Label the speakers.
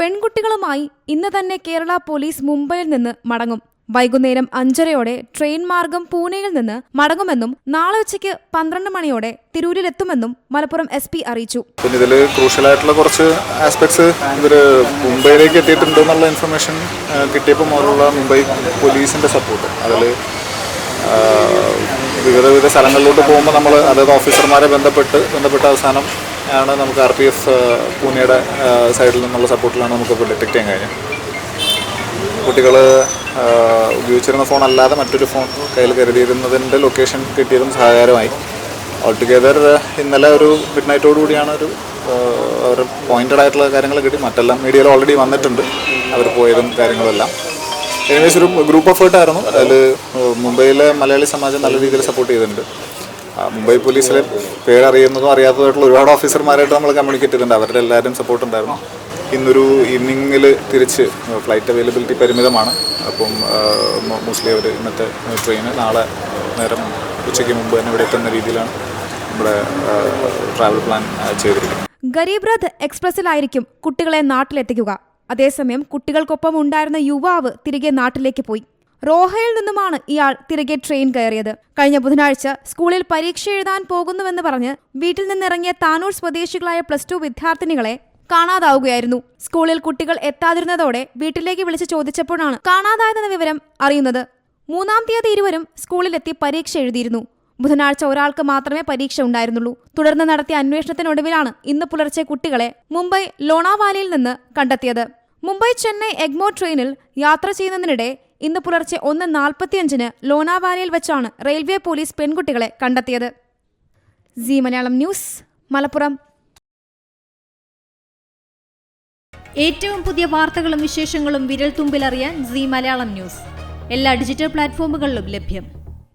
Speaker 1: പെൺകുട്ടികളുമായി ഇന്ന് തന്നെ കേരള പോലീസ് മുംബൈയിൽ നിന്ന് മടങ്ങും. വൈകുന്നേരം 5:30 ട്രെയിൻ മാർഗം പൂനെയിൽ നിന്ന് മടങ്ങുമെന്നും നാളെ ഉച്ചയ്ക്ക് 12 മണിയോടെ തിരൂരിലെത്തുമെന്നും മലപ്പുറം SP അറിയിച്ചു.
Speaker 2: ഇതിൽ ക്രൂഷ്യലായിട്ടുള്ള കുറച്ച് ആസ്പെക്ട്സ് ഇവർ മുംബൈയിലേക്ക് എത്തിയിട്ടുണ്ടെന്നുള്ള ഇൻഫർമേഷൻ കിട്ടിയപ്പോൾ മുതലുള്ള മുംബൈ പോലീസിൻ്റെ സപ്പോർട്ട്, അതിൽ വിവിധ സ്ഥലങ്ങളിലോട്ട് പോകുമ്പോൾ നമ്മൾ അതായത് ഓഫീസർമാരെ ബന്ധപ്പെട്ട് അവസാനം ആണ് നമുക്ക് RPF പൂനെയുടെ സൈഡിൽ നിന്നുള്ള സപ്പോർട്ടിലാണ് നമുക്കിപ്പോൾ ഡിറ്റക്ട് ചെയ്യാൻ കഴിഞ്ഞത്. കുട്ടികൾ ഉപയോഗിച്ചിരുന്ന ഫോൺ അല്ലാതെ മറ്റൊരു ഫോൺ കയ്യിൽ കരുതിയിരുന്നതിൻ്റെ ലൊക്കേഷൻ കിട്ടിയതും സഹായകരമായി. ഓൾ ടുഗെദർ ഇന്നലെ ഒരു മിഡ് നൈറ്റോടുകൂടിയാണ് അവർ പോയിൻറ്റഡ് ആയിട്ടുള്ള കാര്യങ്ങൾ കിട്ടി. മറ്റെല്ലാം മീഡിയയിൽ ഓൾറെഡി വന്നിട്ടുണ്ട് അവർ പോയതും കാര്യങ്ങളെല്ലാം. എനിവേസ് ഒരു ഗ്രൂപ്പ് എഫേർട്ട് ആയിരുന്നു. അതിൽ മുംബൈയിലെ മലയാളി സമാജം നല്ല രീതിയിൽ സപ്പോർട്ട് ചെയ്തിട്ടുണ്ട്. മുംബൈ പോലീസിലെ പേരറിയുന്നതും അറിയാത്തതായിട്ടുള്ള ഒരുപാട് ഓഫീസർമാരായിട്ട് നമ്മൾ കമ്മ്യൂണിക്കേറ്റ് ചെയ്തിട്ടുണ്ട്. അവരുടെ എല്ലാവരും സപ്പോർട്ട് ഉണ്ടായിരുന്നു. ഇന്നൊരു ഈവനിങ്ങിൽ തിരിച്ച് ഫ്ലൈറ്റ് അവൈലബിലിറ്റി പരിമിതമാണ്. അപ്പം മോസ്റ്റ്ലി അവർ ഇന്നത്തെ ട്രെയിന് നാളെ നേരം ഉച്ചയ്ക്ക് മുമ്പ് തന്നെ ഇവിടെ എത്തുന്ന രീതിയിലാണ് നമ്മുടെ ട്രാവൽ പ്ലാൻ ചെയ്തിരിക്കുന്നത്.
Speaker 1: ഗരീബ് രഥ് എക്സ്പ്രസിലായിരിക്കും കുട്ടികളെ നാട്ടിലെത്തിക്കുക. അതേസമയം കുട്ടികൾക്കൊപ്പം ഉണ്ടായിരുന്ന യുവാവ് തിരികെ നാട്ടിലേക്ക് പോയി. റോഹയിൽ നിന്നുമാണ് ഇയാൾ തിരികെ ട്രെയിൻ കയറിയത്. കഴിഞ്ഞ ബുധനാഴ്ച സ്കൂളിൽ പരീക്ഷ എഴുതാൻ പോകുന്നുവെന്ന് പറഞ്ഞ് വീട്ടിൽ നിന്നിറങ്ങിയ താനൂർ സ്വദേശികളായ +2 വിദ്യാർത്ഥിനികളെ കാണാതാവുകയായിരുന്നു. സ്കൂളിൽ കുട്ടികൾ എത്താതിരുന്നതോടെ വീട്ടിലേക്ക് വിളിച്ച് ചോദിച്ചപ്പോഴാണ് കാണാതായതെന്ന വിവരം അറിയുന്നത്. 3-ാം തീയതി ഇരുവരും സ്കൂളിലെത്തി പരീക്ഷ എഴുതിയിരുന്നു. ബുധനാഴ്ച ഒരാൾക്ക് മാത്രമേ പരീക്ഷ ഉണ്ടായിരുന്നുള്ളൂ. തുടർന്ന് നടത്തിയ അന്വേഷണത്തിനൊടുവിലാണ് ഇന്ന് പുലർച്ചെ കുട്ടികളെ മുംബൈ ലോണാവാലയിൽ നിന്ന് കണ്ടെത്തിയത്. മുംബൈ ചെന്നൈ എഗ്മോർ ട്രെയിനിൽ യാത്ര ചെയ്യുന്നതിനിടെ ഇന്ന് പുലർച്ചെ 1:45 ലോണാവാലയിൽ വെച്ചാണ് റെയിൽവേ പോലീസ് പെൺകുട്ടികളെ കണ്ടെത്തിയത്. C Malayalam news, Malappuram.
Speaker 3: ഏറ്റവും പുതിയ വാർത്തകളും വിശേഷങ്ങളും വിരൽ തുമ്പിലറിയാൻ സി മലയാളം ന്യൂസ് എല്ലാ ഡിജിറ്റൽ പ്ലാറ്റ്ഫോമുകളിലും ലഭ്യം.